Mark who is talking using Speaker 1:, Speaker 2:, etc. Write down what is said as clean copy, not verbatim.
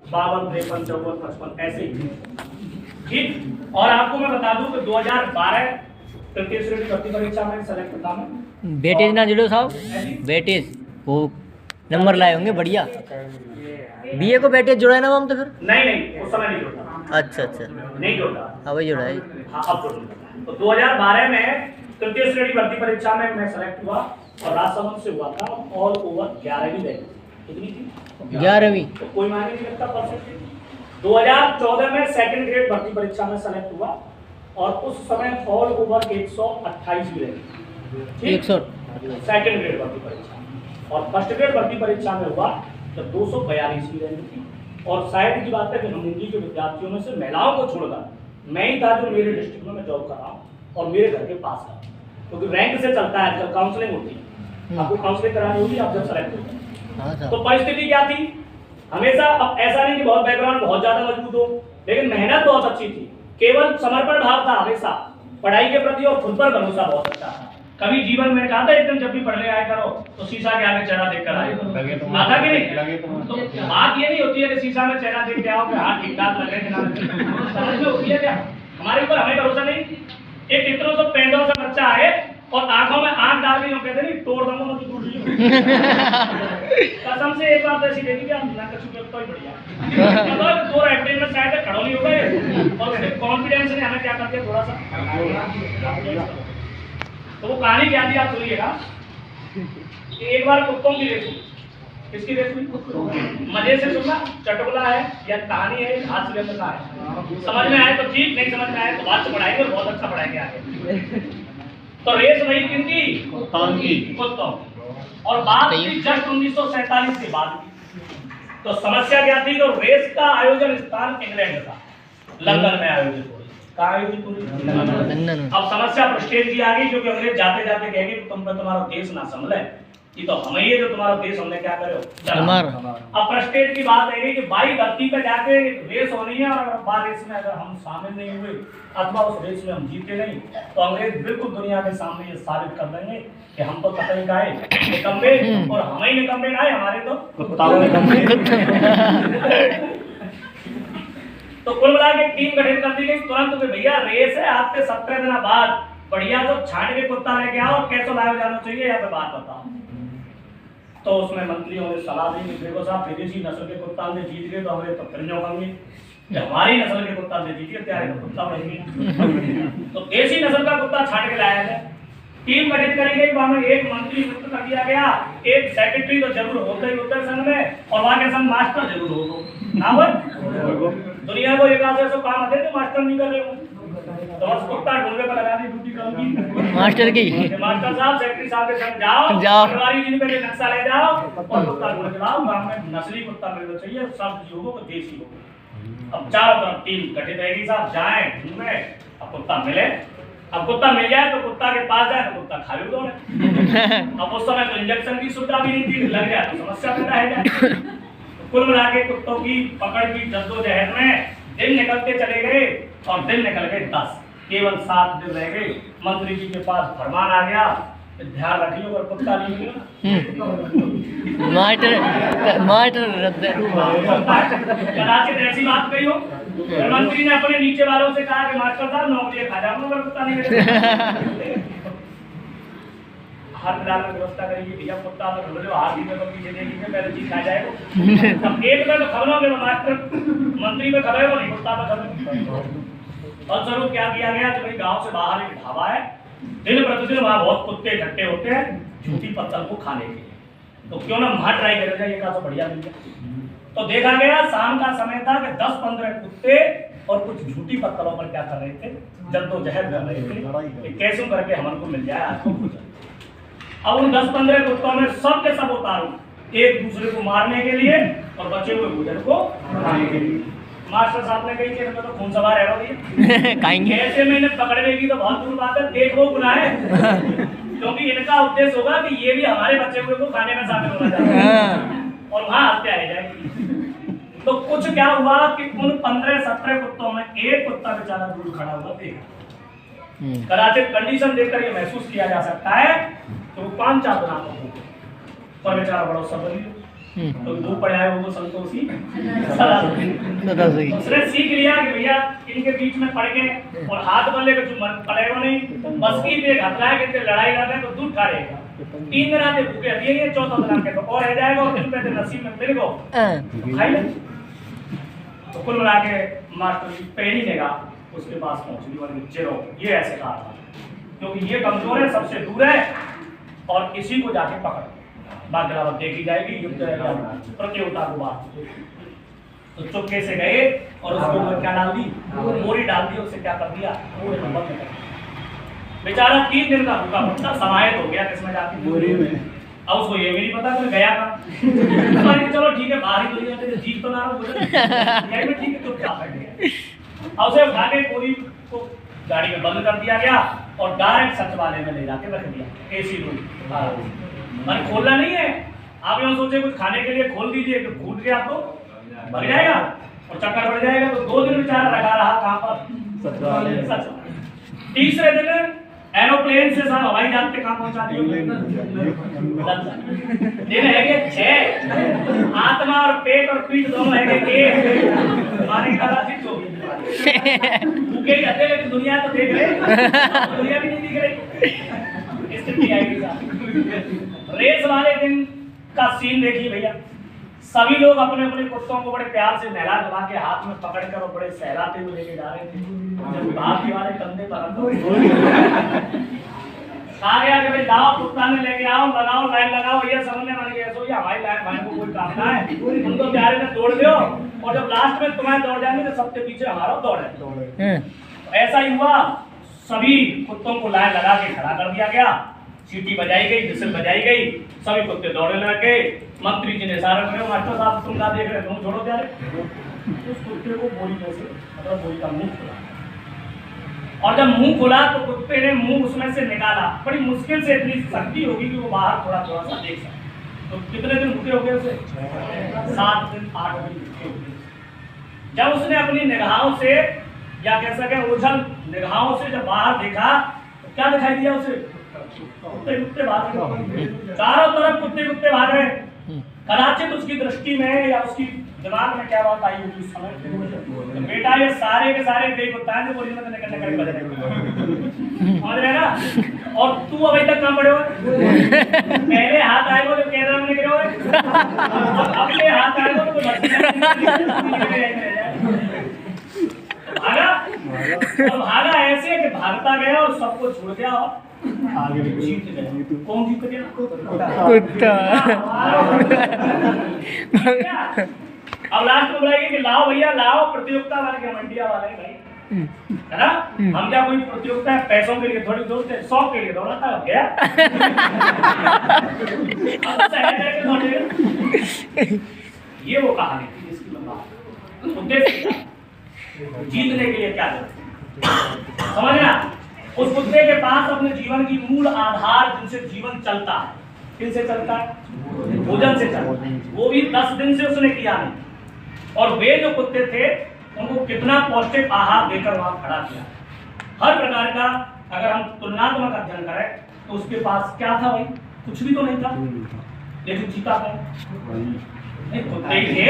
Speaker 1: 52, 53, 54, 55 ऐसे ही। ठीक, और आपको मैं बता दूं कि 2012 तृतीय श्रेणी भर्ती परीक्षा में सेलेक्ट था मैं।
Speaker 2: बेटेज ना जुड़ो साहब, बेटेज वो नंबर लाए होंगे बढ़िया। बीए को बेटेज जुड़ा है ना हम तो फिर?
Speaker 1: नहीं उस समय नहीं जोड़ा।
Speaker 2: अच्छा
Speaker 1: नहीं जोड़ा।
Speaker 2: हाँ वही जुड़ा है।
Speaker 1: हाँ अब जोड़ा। तो 2012 में तृतीय श्रेणी भर्ती परीक्षा में मैं सेलेक्ट हुआ और राजसमंद से हुआ था। ऑल ओवर 11वीं रैंक कितनी थी?
Speaker 2: 11वीं।
Speaker 1: तो कोई मायने नहीं लगता परसेंटेज। 2014 में सेकंड ग्रेड भर्ती परीक्षा में सेलेक्ट हुआ और उस समय ऑल ओवर 128वीं रैंक।
Speaker 2: 100
Speaker 1: सेकंड ग्रेड भर्ती परीक्षा और फर्स्ट ग्रेड भर्ती परीक्षा में हुआ तो 242वीं रैंक थी। और शायद की बात है कि हम हिंदी के विद्यार्थियों में से महिलाओं को छोड़कर मैं ही था जो मेरे डिस्ट्रिक्ट में मैं जॉब कर रहा हूँ और मेरे घर के पास था, क्योंकि रैंक से चलता है आजकल, काउंसलिंग होती है, आपको काउंसलिंग करानी होगी आप जब सेलेक्ट होते हैं। तो परिस्थिति क्या थी हमेशा, अब ऐसा नहीं कि बहुत बैकग्राउंड बहुत ज्यादा मजबूत हो, लेकिन मेहनत बहुत अच्छी थी, केवल समर्पण भाव था हमेशा पढ़ाई के प्रति और खुद पर भरोसा बहुत अच्छा था। कभी जीवन में कहा था एकदम जब भी पढ़ने आया करो तो शीशा के आगे चेहरा देख कर आए माता कि नहीं। तो बात ये नहीं होती है कि शीशा में चेहरा देख के आओ कि हाँ ठीक ठाक लगे कि ना समझ में होती है क्या हमारे ऊपर हमें भरोसा नहीं। एक इतना सा पेंडों सा बच्चा आए और आंखों में आंख डाल के कहते नहीं तोड़ दूंगा मैं तो कसम से एक बात ऐसी देखी कि हम ना कछु तो ही बढ़िया मतलब दो एक्टिंग में शायद खड़ो नहीं हो गए और सिर्फ कॉन्फिडेंस ने हमें क्या कर दिया थोड़ा सा। तो वो कहानी क्या थी आप सुनिएगा। एक बार कुत्तों की रेस हुई। किसकी रेस हुई? मजे से सुनना, चटकुला है या कहानी है, हास्य व्यंग का है, समझ में आए तो ठीक, नहीं समझ में आए तो बाद में पढ़ाएंगे और बहुत अच्छा पढ़ाएंगे आगे। तो रेस वही किनकी? कुत्तों की। और बात थी जस्ट 1947 के बाद की। तो समस्या क्या थी? तो रेस का आयोजन स्थान इंग्लैंड था, लंदन में आयोजित हुई। अब समस्या प्रेस्टेज की आ गई, क्योंकि अंग्रेज जाते जाते कहेंगे तुम पे तुम्हारा देश ना संभले, ये तो हमें ये जो तुम्हारा देश हमने क्या करे अब प्रेस्टेज की बात है कि भाई धरती पे जाके रेस होनी है और अगर रेस में अगर हम शामिल नहीं हुए अथवा उस रेस में हम जीते नहीं तो अंग्रेज बिल्कुल दुनिया के सामने ये साबित कर देंगे कि हम तो कतई का है निकम्बे और हम ही निकम्बे ना है, हमारे तो कुल मिला के टीम गठित कर दी गई तुरंत में, भैया रेस है आपके 17 दिन बाद, बढ़िया तो छाट के कुत्ता लेके आओ और कैसे लाया जाना चाहिए यहाँ पे बात बताओ। तो उसमें मंत्रियों ने सलाह दी देखो साहब विदेशी नस्ल के कुत्ता हमने जीत गए तो हमें तो फिर होंगे, हमारी नस्ल के कुत्ता हमने जीत गए त्यारे तो कुत्ता बनेंगे। तो देशी नस्ल का कुत्ता छाट के लाया गया, टीम गठित करी गई, वहां में एक मंत्री नियुक्त कर दिया गया, एक सेक्रेटरी तो जरूर होता ही होता है संघ में और वहां के संघ मास्टर जरूर हो। दुनिया को एक आधे से काम आते थे मास्टर नहीं कर रहे हो तो बस कुत्ता ढूंढने पर लगा दी ड्यूटी करूंगी मास्टर की। मास्टर साहब सेक्रेटरी साहब के संग जाओ पटवारी जी पे नक्शा ले जाओ और कुत्ता ढूंढ के लाओ, गांव में नस्ली कुत्ता मिलना चाहिए, सब लोगों को देसी हो। अब चारों तरफ टीम गठित रहेगी, साहब जाए ढूंढे, अब कुत्ता मिले, अब कुत्ता मिल जाए तो कुत्ता के पास जाए तो कुत्ता खाली दौड़े। अब उस समय तो इंजेक्शन की सुविधा भी नहीं थी, लग जाए तो समस्या पैदा है जाए। कुल मिला के कुत्तों की पकड़ की जद्दोजहद में दिन निकलते चले गए और दिन निकल गए 10, केवल 7 दिन रह गए। मंत्री जी के पास फरमान आ गया ध्यान रखिए अगर कुत्ता नहीं मिला कदाचित ऐसी बात कही हो। मंत्री ने अपने नीचे वालों से कहा कि मास्टर साहब नौकरी खा जाऊंगा अगर कुत्ता नहीं मिलेगा। हर फिलहाल में व्यवस्था करेगी भैया कुत्ता तो ढूंढ लो, हाथ भी में पीछे देखिए पहले चीज खा जाएगा। अब एक में तो खबरों में मास्टर मंत्री में खबर नहीं, कुत्ता में खबर। और स्वरूप क्या किया गया कि भाई गांव से बाहर एक ढाबा है, दिन प्रतिदिन वहां बहुत कुत्ते इकट्ठे होते हैं झूठी पत्तल को खाने के लिए, तो क्यों ना वहां ट्राई करेगा, ये का तो बढ़िया मिल गया। तो देखा गया शाम का समय था कि 10-15 कुत्ते और कुछ झूठी पत्तलों पर क्या कर रहे थे, जद्दोजहद कर रहे थे कि कैसे करके हमको मिल जाए आज को। अब उन 10-15 कुत्तों में सब के सब उतारू एक दूसरे को मारने के लिए और बचे हुए भोजन को खाने के लिए। मास्टर साहब ने कही कि तो खून सवार है खाएंगे ऐसे में इन्हें पकड़ने की तो बहुत दूर बात है, देखो बुलाए क्योंकि इनका उद्देश्य होगा कि ये भी हमारे बच्चे हुए को खाने में शामिल होना चाहिए और वहां हत्या हो जाएगी। तो कुछ क्या हुआ कि उन 15-17 कुत्तों में एक कुत्ता बेचारा दूर खड़ा हुआ देखा। कदाचित कंडीशन देखकर ये महसूस किया जा सकता है कि वो 5-4 दिनों को पर बेचारा बड़ा सबर तो वो पढ़े आए वो संतोषी सदा सुखी। उसने सीख लिया कि भैया इनके बीच में पड़ के और हाथ बल्ले का जो मन पड़ेगा नहीं, बस की पे घटना के लड़ाई लड़े तो दूध खा रहेगा। 3 दिन आते भूखे हटिए, 4था दिन के तो और रह जाएगा, और दिन पे नसीब में मिल गो खाई ले। तो कुल मिला के मास्टर जी पहली निगाह उसके पास पहुंची और चलो ये ऐसे कहा था, क्योंकि ये कमजोर है, सबसे दूर है, और इसी को जाके पकड़ बागलावत देखी जाएगी, युद्ध प्रतियोगिता को बात। तो चुपके से गए और उसके ऊपर क्या डाल दी, मोरी डाल दी, उससे क्या कर दिया, बेचारा 3 दिन का भूखा भूखा समाहित हो गया किसमें जाती मोरी में। अब उसको ये भी नहीं पता कि गया था। चलो ठीक है, बाहर ही दुनिया में जीत तो ना रहा यही में ठीक है, चुपचाप बैठ गया। अब उसे उठा के पूरी को गाड़ी में बंद कर दिया गया और डायरेक्ट सचिवालय में ले जाके रख दिया, एसी रूम। मन खोलना नहीं है, आप यूँ सोचे कुछ खाने के लिए खोल दीजिए तो फूट के आपको भग जाएगा और चक्कर बढ़ जाएगा। तो 2 दिन बेचारा रखा रहा कहाँ पर, तीसरे दिन एरोप्लेन से सब हवाई जहाज पे काम पहुंचा दिए। दिन है कि 6, आत्मा और पेट और पीठ दोनों है कि मारे का राशि तो भूखे जाते लेकिन दुनिया तो देख रहे, दुनिया भी नहीं दिख रही। स्थिति आएगी। रेस वाले दिन का सीन देखिए भैया, सभी लोग अपने अपने कुत्तों को बड़े प्यार से नहला धुला के हाथ में पकड़कर और बड़े सहलाते हुए लेके जा रहे थे। जब बाकी वाले कंधे पर आ गया कि भाई लाओ कुत्ता में लेके आओ, लगाओ लाइन लगाओ, ये समझने वाले के ऐसा हमारी लाइन भाई को कोई काम ना है, उनको प्यारे में तोड़ दो और जब लास्ट में तुम्हारे दौड़ जाएंगे तो सबके पीछे हमारा दौड़ है। ऐसा ही हुआ, सभी कुत्तों को लाइन लगा के खड़ा कर दिया गया, सीटी बजाई गई, विसिल बजाई गई, सभी कुत्ते दौड़ने लग गए। मंत्री जी ने इशारा करे, मास्टर साहब तुम ना देख रहे, तुम छोड़ो जा रहे। उस कुत्ते को बोरी में से मतलब बोरी का मुंह खुला, और जब मुंह खुला तो कुत्ते ने मुंह उसमें से निकाला। बड़ी मुश्किल से इतनी शक्ति होगी कि वो बाहर थोड़ा थोड़ा सा देख सके। तो कितने दिन भूखे हो गए उसे? 7 दिन 8 दिन भूखे हो गए। जब उसने अपनी निगाहों से या कह सके ओझल निगाहों से जब बाहर देखा तो क्या दिखाई दिया उसे? कुत्ते कुत्ते भाग रहे, चारों तरफ कुत्ते कुत्ते भाग रहे। कदाचित उसकी दृष्टि में या उसकी दिमाग में क्या बात आई होगी उस समय, तो बेटा ये सारे के सारे गई कुत्ता है जो बोली में निकलने कर बज रहे, समझ रहे ना? और तू अभी तक कहाँ पड़े हो? पहले हाथ आए वो जो केरला में गिरे हुए, और अपने हाथ आए वो भागा, और भागा ऐसे कि भागता गया और सबको छोड़ गया और आगे जीत गया। कौन जीत गया? कुत्ता। अब लास्ट में बुलाएंगे कि लाओ भैया लाओ, प्रतियोगिता वाले के मंडिया वाले भाई, है ना? हम क्या कोई प्रतियोगिता है पैसों के लिए थोड़ी दौड़ते हैं, 100 के लिए दौड़ा था गया। ये वो कहानी थी जिसकी लंबा उद्देश्य जीतने के लिए क्या करते, समझना? उस कुत्ते के पास अपने जीवन की मूल आधार जिनसे जीवन चलता है, किनसे चलता है? भोजन से चलता है। वो भी 10 दिन से उसने किया नहीं, और वे जो कुत्ते थे उनको कितना पौष्टिक आहार देकर वहां खड़ा किया। हर प्रकार का अगर हम तुलनात्मक अध्ययन करें तो उसके पास क्या था भाई? कुछ भी तो नहीं था, लेकिन जीता था नहीं, कुत्ते ही थे।